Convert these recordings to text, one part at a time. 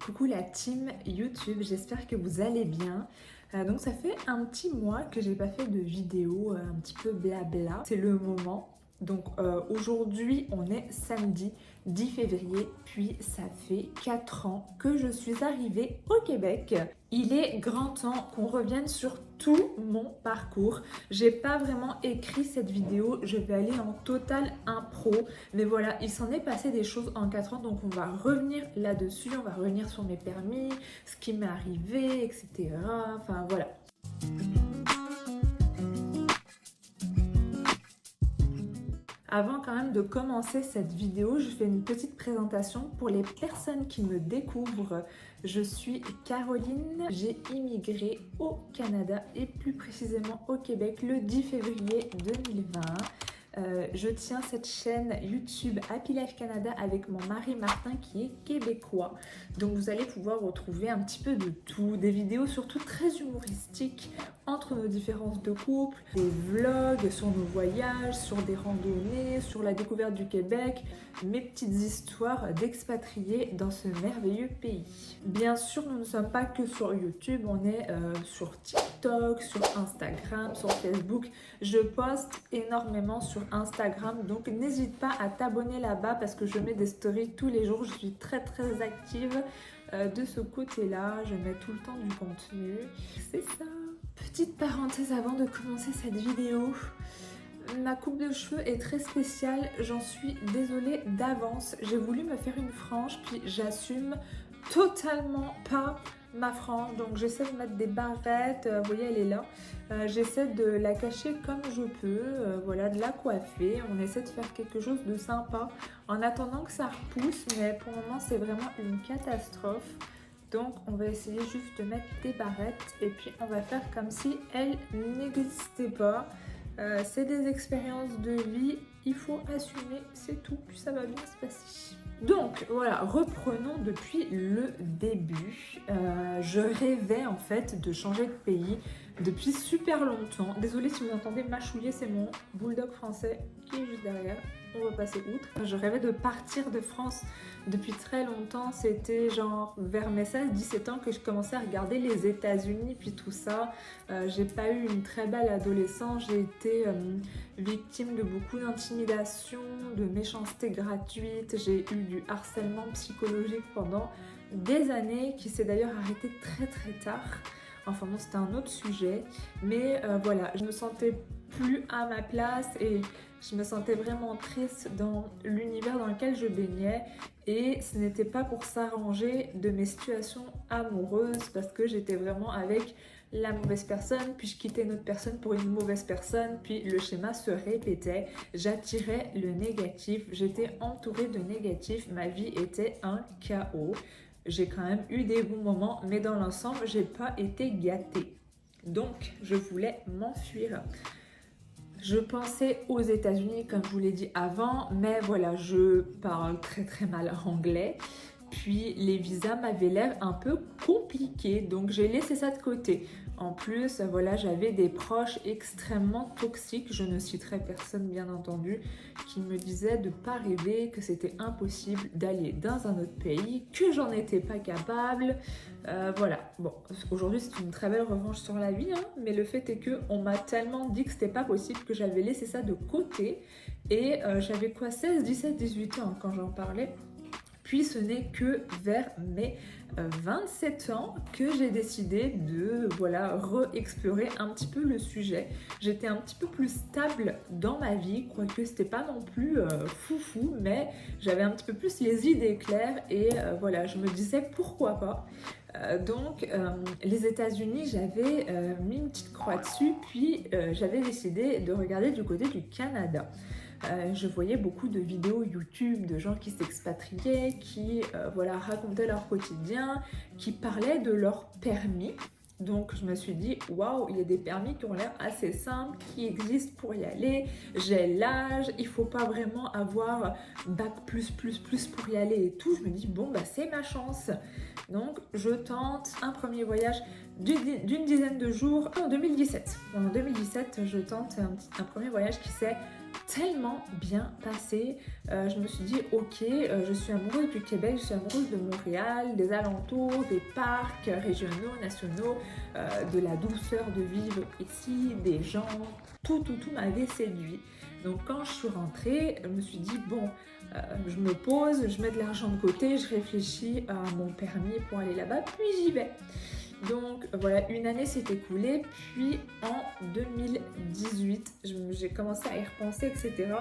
Coucou la team YouTube, j'espère que vous allez bien. Donc ça fait un petit mois que j'ai pas fait de vidéo un petit peu blabla. C'est le moment. Donc aujourd'hui on est samedi 10 février, puis ça fait 4 ans que je suis arrivée au Québec. Il est grand temps qu'on revienne sur tout mon parcours. J'ai pas vraiment écrit cette vidéo, je vais aller en total impro. Mais voilà, il s'en est passé des choses en 4 ans, donc on va revenir là-dessus, on va revenir sur mes permis, ce qui m'est arrivé, etc. Enfin voilà. Avant quand même de commencer cette vidéo, je fais une petite présentation pour les personnes qui me découvrent. Je suis Caroline, j'ai immigré au Canada et plus précisément au Québec le 10 février 2020. Je tiens cette chaîne YouTube Happy Life Canada avec mon mari Martin qui est québécois. Donc vous allez pouvoir retrouver un petit peu de tout, des vidéos surtout très humoristiques entre nos différences de couple, des vlogs sur nos voyages, sur des randonnées, sur la découverte du Québec, mes petites histoires d'expatriés dans ce merveilleux pays. Bien sûr, nous ne sommes pas que sur YouTube, on est sur TikTok, sur Instagram, sur Facebook. Je poste énormément sur Instagram, donc n'hésite pas à t'abonner là-bas parce que je mets des stories tous les jours. Je suis très active de ce côté-là, je mets tout le temps du contenu. C'est ça. Petite parenthèse avant de commencer cette vidéo. Ma coupe de cheveux est très spéciale, j'en suis désolée d'avance. J'ai voulu me faire une frange, puis j'assume totalement pas ma frange. Donc j'essaie de mettre des barrettes, vous voyez elle est là. J'essaie de la cacher comme je peux, voilà, de la coiffer. On essaie de faire quelque chose de sympa en attendant que ça repousse, mais pour le moment c'est vraiment une catastrophe. Donc on va essayer juste de mettre des barrettes et puis on va faire comme si elles n'existaient pas. C'est des expériences de vie, il faut assumer, c'est tout, puis ça va bien se passer. Donc voilà, reprenons depuis le début. Je rêvais en fait de changer de pays depuis super longtemps. Désolée si vous entendez mâchouiller, c'est mon bulldog français qui est juste derrière. On va passer outre. Je rêvais de partir de France depuis très longtemps. C'était genre vers mes 16-17 ans que je commençais à regarder les États-Unis puis tout ça. J'ai pas eu une très belle adolescence. J'ai été victime de beaucoup d'intimidation, de méchanceté gratuite. J'ai eu du harcèlement psychologique pendant des années qui s'est d'ailleurs arrêté très tard. Enfin bon, c'était un autre sujet. Mais voilà, je me sentais plus à ma place et je me sentais vraiment triste dans l'univers dans lequel je baignais et ce n'était pas pour s'arranger de mes situations amoureuses parce que j'étais vraiment avec la mauvaise personne, puis je quittais une autre personne pour une mauvaise personne, puis le schéma se répétait, j'attirais le négatif, j'étais entourée de négatifs, ma vie était un chaos. J'ai quand même eu des bons moments, mais dans l'ensemble, j'ai pas été gâtée. Donc, je voulais m'enfuir. Je pensais aux États-Unis, comme je vous l'ai dit avant, mais voilà, je parle très mal anglais. Puis les visas m'avaient l'air un peu compliqués, donc j'ai laissé ça de côté. En plus, voilà, j'avais des proches extrêmement toxiques, je ne citerai personne bien entendu, qui me disaient de ne pas rêver, que c'était impossible d'aller dans un autre pays, que j'en étais pas capable. Voilà, bon, aujourd'hui c'est une très belle revanche sur la vie, hein, mais le fait est qu'on m'a tellement dit que c'était pas possible que j'avais laissé ça de côté. Et j'avais quoi, 16, 17, 18 ans quand j'en parlais. Puis ce n'est que vers mes 27 ans que j'ai décidé de voilà, re-explorer un petit peu le sujet. J'étais un petit peu plus stable dans ma vie, quoique c'était pas non plus foufou, mais j'avais un petit peu plus les idées claires et voilà, je me disais pourquoi pas. Donc les États-Unis, j'avais mis une petite croix dessus, puis j'avais décidé de regarder du côté du Canada. Je voyais beaucoup de vidéos YouTube de gens qui s'expatriaient, qui voilà, racontaient leur quotidien, qui parlaient de leur permis. Donc je me suis dit, waouh, il y a des permis qui ont l'air assez simples, qui existent pour y aller. J'ai l'âge, il faut pas vraiment avoir bac plus pour y aller et tout. Je me dis, bon, bah c'est ma chance. Donc je tente un premier voyage d'une dizaine de jours en 2017. En 2017, je tente un premier voyage qui s'est tellement bien passé. Je me suis dit, ok, je suis amoureuse du Québec, je suis amoureuse de Montréal, des alentours, des parcs régionaux, nationaux, de la douceur de vivre ici, des gens, tout m'avait séduit. Donc quand je suis rentrée, je me suis dit, bon, je me pose, je mets de l'argent de côté, je réfléchis à mon permis pour aller là-bas, puis j'y vais. Donc voilà, une année s'est écoulée, puis en 2018, j'ai commencé à y repenser, etc.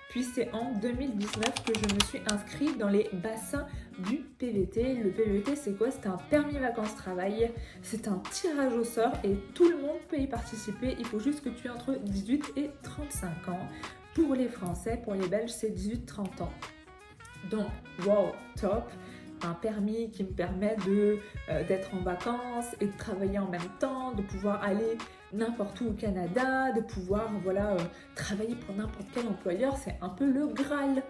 Puis c'est en 2019 que je me suis inscrite dans les bassins du PVT. Le PVT, c'est quoi? C'est un permis vacances-travail. C'est un tirage au sort et tout le monde peut y participer. Il faut juste que tu aies entre 18 et 35 ans. Pour les Français, pour les Belges, c'est 18-30 ans. Donc, wow, top! Un permis qui me permet d'être en vacances et de travailler en même temps, de pouvoir aller n'importe où au Canada, de pouvoir travailler pour n'importe quel employeur, c'est un peu le Graal.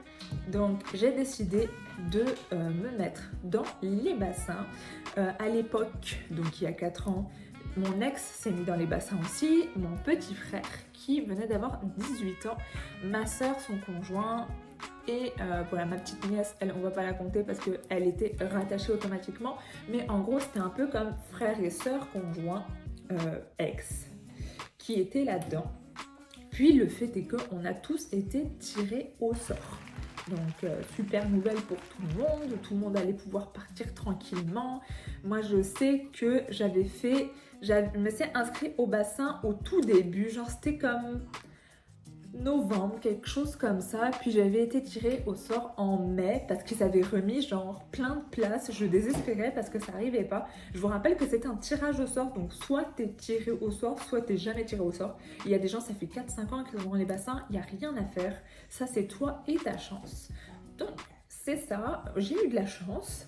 Donc j'ai décidé de me mettre dans les bassins. À l'époque, donc il y a 4 ans, mon ex s'est mis dans les bassins aussi, mon petit frère qui venait d'avoir 18 ans, ma soeur, son conjoint, et voilà, ma petite nièce, elle, on va pas la compter parce qu'elle était rattachée automatiquement, mais en gros c'était un peu comme frère et sœur conjoint ex qui étaient là-dedans. Puis le fait est qu'on a tous été tirés au sort. Donc super nouvelle pour tout le monde allait pouvoir partir tranquillement. Moi je sais que je me suis inscrite au bassin au tout début, genre c'était comme novembre, quelque chose comme ça, puis j'avais été tirée au sort en mai parce qu'ils avaient remis genre plein de places. Je désespérais parce que ça n'arrivait pas. Je vous rappelle que c'était un tirage au sort, donc soit t'es tiré au sort, soit t'es jamais tiré au sort. Il y a des gens, ça fait 4-5 ans qu'ils sont dans les bassins, il n'y a rien à faire. Ça c'est toi et ta chance. Donc c'est ça, j'ai eu de la chance.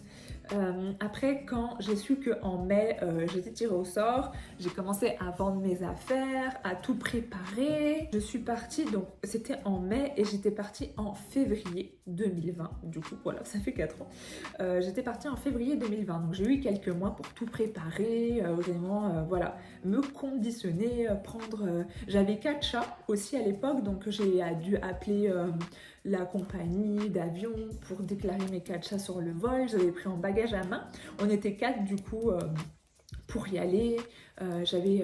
Après, quand j'ai su qu'en mai, j'étais tirée au sort, j'ai commencé à vendre mes affaires, à tout préparer. Je suis partie, donc c'était en mai et j'étais partie en février 2020. Du coup, voilà, ça fait 4 ans. J'étais partie en février 2020, donc j'ai eu quelques mois pour tout préparer, vraiment, voilà, me conditionner, prendre... J'avais 4 chats aussi à l'époque, donc j'ai dû appeler... la compagnie d'avion pour déclarer mes 4 chats sur le vol. J'avais pris en bagage à main. On était 4 du coup pour y aller. J'avais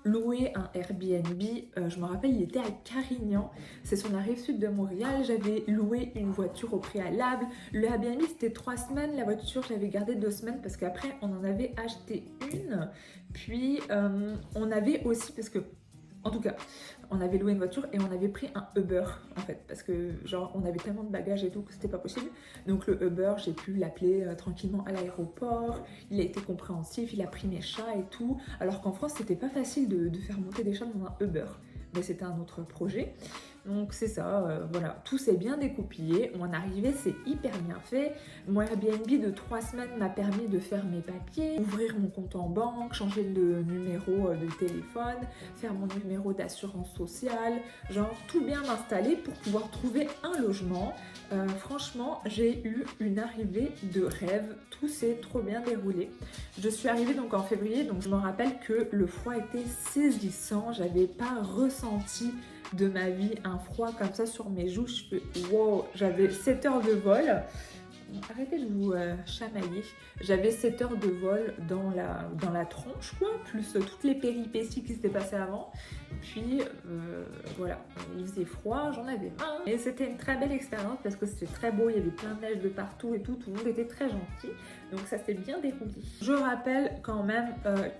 loué un Airbnb. Je me rappelle, il était à Carignan. C'est sur la rive sud de Montréal. J'avais loué une voiture au préalable. Le Airbnb, c'était 3 semaines. La voiture, je l'avais gardée 2 semaines parce qu'après, on en avait acheté une. Puis, on avait aussi, parce que en tout cas, on avait loué une voiture et on avait pris un Uber en fait parce que genre on avait tellement de bagages et tout que c'était pas possible. Donc le Uber, j'ai pu l'appeler tranquillement à l'aéroport. Il a été compréhensif, il a pris mes chats et tout. Alors qu'en France, c'était pas facile de faire monter des chats dans un Uber. Mais c'était un autre projet. Donc c'est ça, voilà, tout s'est bien découpillé. Mon arrivée c'est hyper bien fait. Mon Airbnb de 3 semaines m'a permis de faire mes papiers, ouvrir mon compte en banque, changer de numéro de téléphone, faire mon numéro d'assurance sociale, genre tout bien m'installer pour pouvoir trouver un logement. Franchement, j'ai eu une arrivée de rêve, tout s'est trop bien déroulé. Je suis arrivée donc en février, donc je me rappelle que le froid était saisissant, j'avais pas ressenti de ma vie un froid comme ça sur mes joues. Je fais wow, j'avais 7 heures de vol. Arrêtez de vous chamailler. J'avais 7 heures de vol dans la tronche, quoi, plus toutes les péripéties qui s'étaient passées avant. Puis voilà, il faisait froid, j'en avais marre. Et c'était une très belle expérience parce que c'était très beau, il y avait plein de neige de partout et tout le monde était très gentil. Donc ça s'est bien déroulé. Je rappelle quand même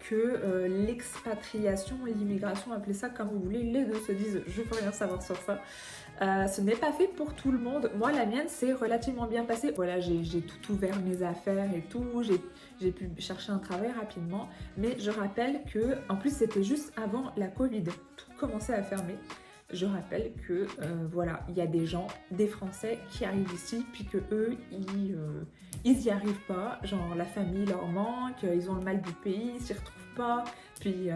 que l'expatriation, l'immigration, appelez ça comme vous voulez, les deux se disent je veux rien savoir sur ça. Ce n'est pas fait pour tout le monde. Moi, la mienne, c'est relativement bien passé. Voilà, j'ai tout ouvert mes affaires et tout. J'ai pu chercher un travail rapidement. Mais je rappelle que, en plus, c'était juste avant la Covid. Tout commençait à fermer. Je rappelle que, voilà, il y a des gens, des Français qui arrivent ici, puis que eux, ils y arrivent pas. Genre, la famille leur manque, ils ont le mal du pays, ils s'y retrouvent pas. Puis,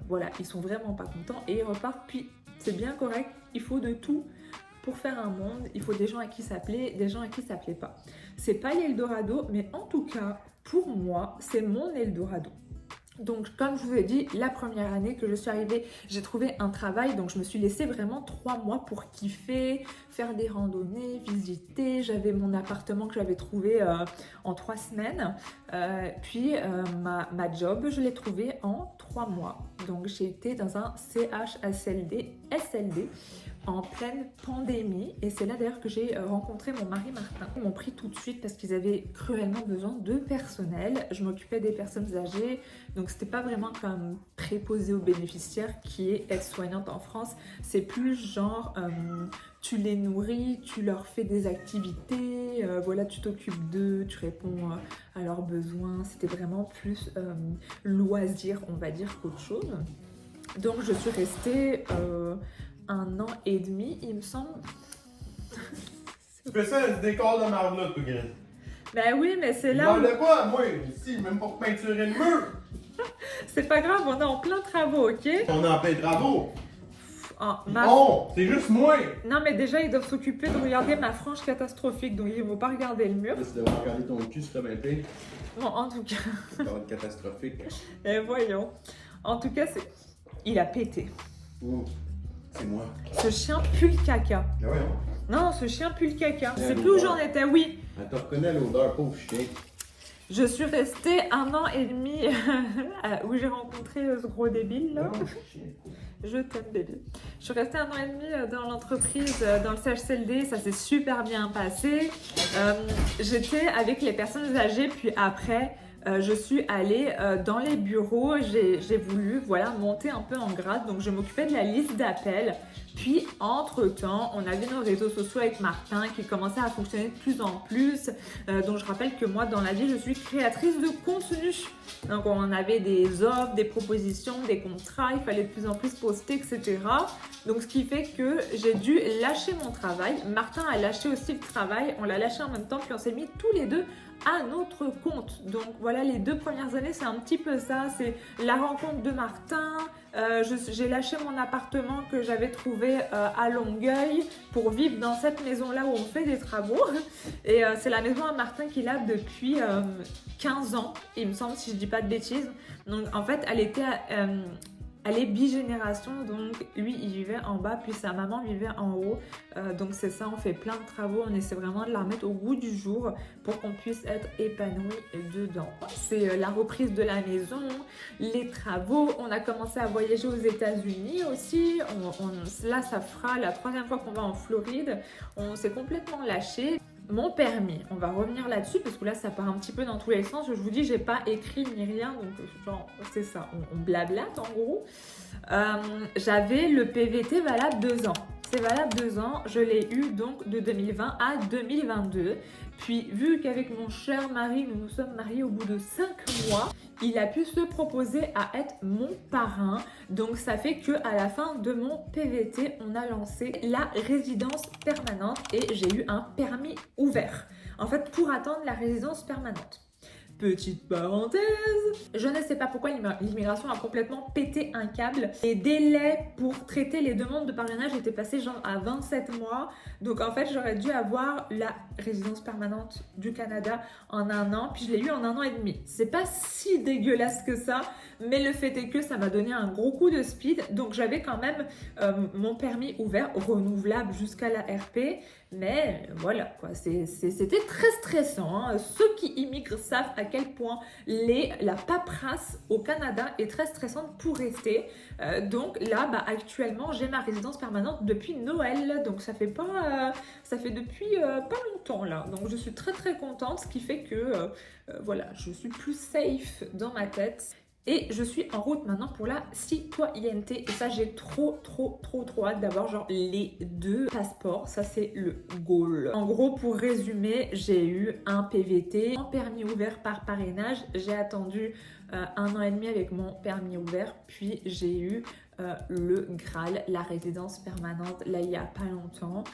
voilà, ils sont vraiment pas contents et ils repartent. Puis, c'est bien correct, il faut de tout. Pour faire un monde, il faut des gens à qui s'appeler, des gens à qui s'appeler pas. C'est pas l'Eldorado, mais en tout cas, pour moi, c'est mon Eldorado. Donc, comme je vous ai dit, la première année que je suis arrivée, j'ai trouvé un travail. Donc, je me suis laissée vraiment 3 mois pour kiffer, faire des randonnées, visiter. J'avais mon appartement que j'avais trouvé en 3 semaines. Ma job, je l'ai trouvé en 3 mois. Donc, j'ai été dans un CHSLD, SLD, en pleine pandémie. Et c'est là d'ailleurs que j'ai rencontré mon mari Martin. Ils m'ont pris tout de suite parce qu'ils avaient cruellement besoin de personnel. Je m'occupais des personnes âgées. Donc c'était pas vraiment comme préposé aux bénéficiaires qui est aide-soignante en France. C'est plus genre tu les nourris, tu leur fais des activités, voilà, tu t'occupes d'eux, tu réponds à leurs besoins. C'était vraiment plus loisir, on va dire, qu'autre chose. Donc je suis restée 1 an et demi, il me semble. Tu fais ça, un décor de marbre là, toi, Graine. Ben oui, mais c'est là où... Demande pas, moi, ici, même pour peinturer le mur. C'est pas grave, on est en plein travaux, ok? On est en plein travaux. Non, c'est juste moi. Non, mais déjà, ils doivent s'occuper de regarder ma frange catastrophique, donc ils vont pas regarder le mur. Là, tu devrais regarder ton cul, ça va bien. Bon, en tout cas... Ça va être catastrophique. Et voyons. En tout cas, il a pété. Oh, c'est moi. Ce chien pue le caca. Ah ouais, Non, ce chien pue le caca. Je sais l'odeur. plus où j'en étais, oui. elle te reconnaît l'odeur, pauvre chien. Je suis restée 1 an et demi où j'ai rencontré ce gros débile là. Non, chien. Je t'aime bébé. Je suis restée 1 an et demi dans l'entreprise, dans le CHSLD, ça s'est super bien passé. J'étais avec les personnes âgées, puis après je suis allée dans les bureaux, j'ai voulu voilà, monter un peu en grade, donc je m'occupais de la liste d'appels. Puis entre-temps, on avait nos réseaux sociaux avec Martin qui commençaient à fonctionner de plus en plus. Donc je rappelle que moi dans la vie, je suis créatrice de contenu. Donc on avait des offres, des propositions, des contrats, il fallait de plus en plus poster, etc. Donc ce qui fait que j'ai dû lâcher mon travail. Martin a lâché aussi le travail, on l'a lâché en même temps, puis on s'est mis tous les deux à notre compte. Donc voilà, les 2 premières années, c'est un petit peu ça, c'est la rencontre de Martin. J'ai lâché mon appartement que j'avais trouvé à Longueuil pour vivre dans cette maison-là où on fait des travaux. Et c'est la maison à Martin qu'il a depuis 15 ans, il me semble, si je dis pas de bêtises. Donc en fait, elle est bigénération, donc lui il vivait en bas, puis sa maman vivait en haut. Donc c'est ça, on fait plein de travaux, on essaie vraiment de la remettre au goût du jour pour qu'on puisse être épanoui dedans. C'est la reprise de la maison, les travaux, on a commencé à voyager aux États-Unis aussi. Là ça fera la 3e fois qu'on va en Floride, on s'est complètement lâché. Mon permis, on va revenir là-dessus parce que là ça part un petit peu dans tous les sens. Je vous dis, j'ai pas écrit ni rien, donc genre c'est ça, on blablate en gros. J'avais le PVT valable 2 ans. C'est valable 2 ans, je l'ai eu donc de 2020 à 2022. Puis vu qu'avec mon cher mari, nous nous sommes mariés au bout de 5 mois, il a pu se proposer à être mon parrain. Donc ça fait que à la fin de mon PVT, on a lancé la résidence permanente et j'ai eu un permis ouvert. En fait, pour attendre la résidence permanente. Petite parenthèse, je ne sais pas pourquoi l'immigration a complètement pété un câble. Les délais pour traiter les demandes de parrainage étaient passés genre à 27 mois. Donc en fait, j'aurais dû avoir la résidence permanente du Canada en 1 an, puis je l'ai eu en 1 an et demi. C'est pas si dégueulasse que ça, mais le fait est que ça m'a donné un gros coup de speed. Donc j'avais quand même mon permis ouvert, renouvelable jusqu'à la RP. Mais voilà, quoi, c'était très stressant. Hein. Ceux qui immigrent savent à quel point la paperasse au Canada est très stressante pour rester. Donc là, actuellement, j'ai ma résidence permanente depuis Noël. Donc ça fait depuis pas longtemps là. Donc je suis très très contente, ce qui fait que voilà, je suis plus safe dans ma tête. Et je suis en route maintenant pour la citoyenneté. Et ça, j'ai trop hâte d'avoir genre les 2 passeports. Ça, c'est le goal. En gros, pour résumer, j'ai eu un PVT, un permis ouvert par parrainage. J'ai attendu 1 an et demi avec mon permis ouvert. Puis j'ai eu le Graal, la résidence permanente, là, il n'y a pas longtemps.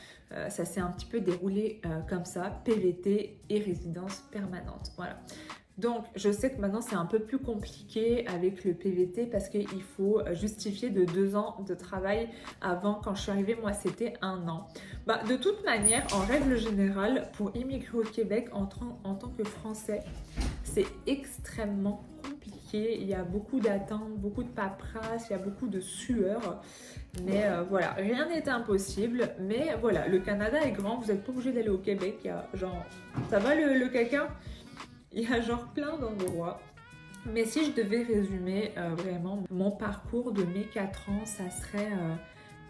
Ça s'est un petit peu déroulé comme ça. PVT et résidence permanente. Voilà. Donc, je sais que maintenant, c'est un peu plus compliqué avec le PVT parce qu'il faut justifier de 2 ans de travail. Avant, quand je suis arrivée, moi, c'était 1 an. De toute manière, en règle générale, pour immigrer au Québec en tant que Français, c'est extrêmement compliqué. compliqué, il y a beaucoup d'attentes, beaucoup de paperasse, il y a beaucoup de sueur. Mais voilà, rien n'est impossible. Mais voilà, le Canada est grand, vous n'êtes pas obligé d'aller au Québec. Il y a genre, ça va le caca? Il y a genre plein d'endroits. Mais si je devais résumer vraiment mon parcours de mes 4 ans, ça serait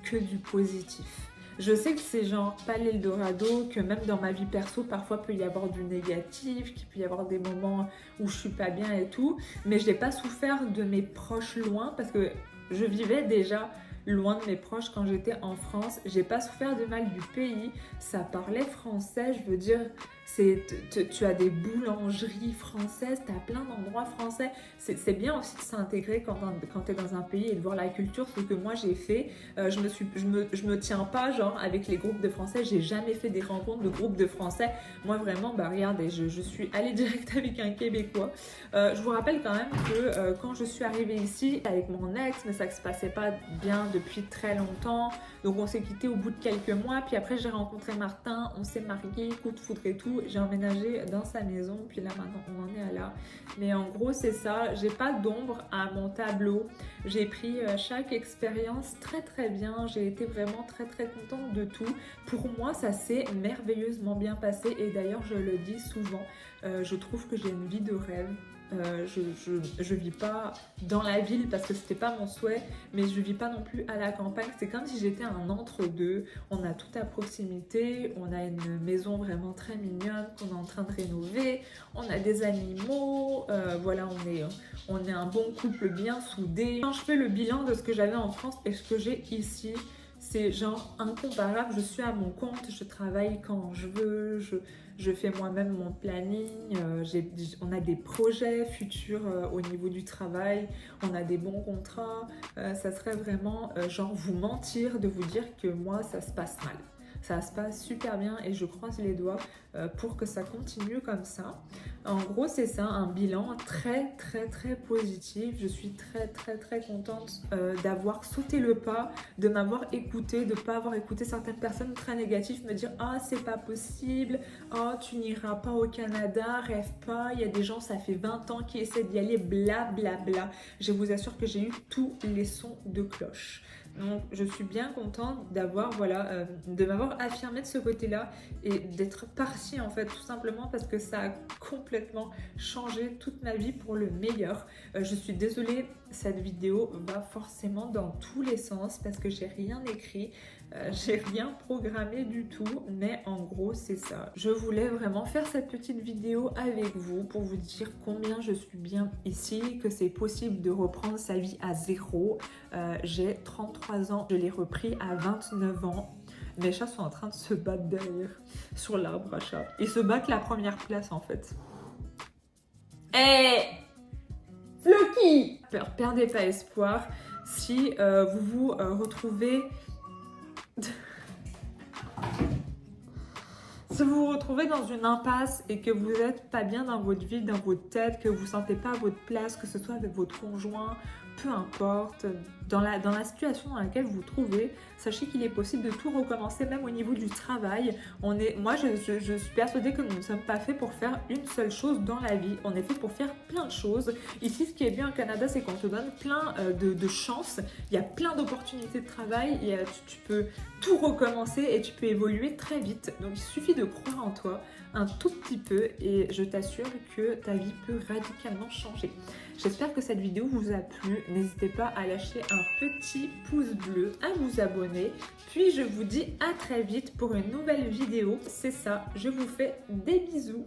que du positif. Je sais que c'est genre pas l'Eldorado, que même dans ma vie perso, parfois peut y avoir du négatif, qu'il peut y avoir des moments où je suis pas bien et tout, mais je n'ai pas souffert de mes proches loin parce que je vivais déjà loin de mes proches quand j'étais en France. J'ai pas souffert du mal du pays, ça parlait français, je veux dire, tu as des boulangeries françaises, tu as plein d'endroits français. C'est bien aussi de s'intégrer quand tu es dans un pays et de voir la culture, ce que moi j'ai fait. Je me tiens pas genre avec les groupes de français, j'ai jamais fait des rencontres de groupes de français. Moi vraiment, bah regardez, je suis allée direct avec un Québécois. Je vous rappelle quand même que quand je suis arrivée ici avec mon ex, mais ça ne se passait pas bien depuis très longtemps, donc on s'est quitté au bout de quelques mois, puis après j'ai rencontré Martin, on s'est mariés, coup de foudre et tout, j'ai emménagé dans sa maison, puis là maintenant on en est à là. Mais en gros c'est ça, j'ai pas d'ombre à mon tableau, j'ai pris chaque expérience très bien, j'ai été vraiment très contente de tout. Pour moi ça s'est merveilleusement bien passé et d'ailleurs je le dis souvent, je trouve que j'ai une vie de rêve. Je vis pas dans la ville parce que c'était pas mon souhait, mais je vis pas non plus à la campagne. C'est comme si j'étais un entre-deux. On a tout à proximité, on a une maison vraiment très mignonne qu'on est en train de rénover, on a des animaux, voilà, on est un bon couple bien soudé. Quand je fais le bilan de ce que j'avais en France et ce que j'ai ici, c'est genre incomparable. Je suis à mon compte, je travaille quand je veux, je fais moi-même mon planning, on a des projets futurs au niveau du travail, on a des bons contrats. Ça serait vraiment genre vous mentir de vous dire que moi ça se passe mal. Ça se passe super bien et je croise les doigts pour que ça continue comme ça. En gros, c'est ça, un bilan très positif. Je suis très contente d'avoir sauté le pas, de m'avoir écoutée, de ne pas avoir écouté certaines personnes très négatives me dire « Ah, c'est pas possible, oh, tu n'iras pas au Canada, rêve pas, il y a des gens, ça fait 20 ans qui essaient d'y aller, blablabla. » Je vous assure que j'ai eu tous les sons de cloche. Donc je suis bien contente d'avoir de m'avoir affirmée de ce côté-là et d'être partie en fait tout simplement parce que ça a complètement changé toute ma vie pour le meilleur. Je suis désolée, cette vidéo va forcément dans tous les sens parce que j'ai rien écrit, j'ai rien programmé du tout, mais en gros c'est ça. Je voulais vraiment faire cette petite vidéo avec vous pour vous dire combien je suis bien ici, que c'est possible de reprendre sa vie à zéro. J'ai 33 ans, je l'ai repris à 29 ans. Mes chats sont en train de se battre derrière, sur l'arbre à chat. Ils se battent la première place en fait. Hé Floki, perdez pas espoir. Si vous vous retrouvez... Si vous vous retrouvez dans une impasse et que vous n'êtes pas bien dans votre vie, dans votre tête, que vous ne sentez pas votre place, que ce soit avec votre conjoint, peu importe, dans la situation dans laquelle vous vous trouvez, sachez qu'il est possible de tout recommencer, même au niveau du travail. Moi, je suis persuadée que nous ne sommes pas faits pour faire une seule chose dans la vie. On est fait pour faire plein de choses. Ici, ce qui est bien au Canada, c'est qu'on te donne plein de chances. Il y a plein d'opportunités de travail. Tu peux tout recommencer et tu peux évoluer très vite. Donc, il suffit de croire en toi un tout petit peu et je t'assure que ta vie peut radicalement changer. J'espère que cette vidéo vous a plu. N'hésitez pas à lâcher un petit pouce bleu, à vous abonner. Puis je vous dis à très vite pour une nouvelle vidéo. C'est ça, je vous fais des bisous.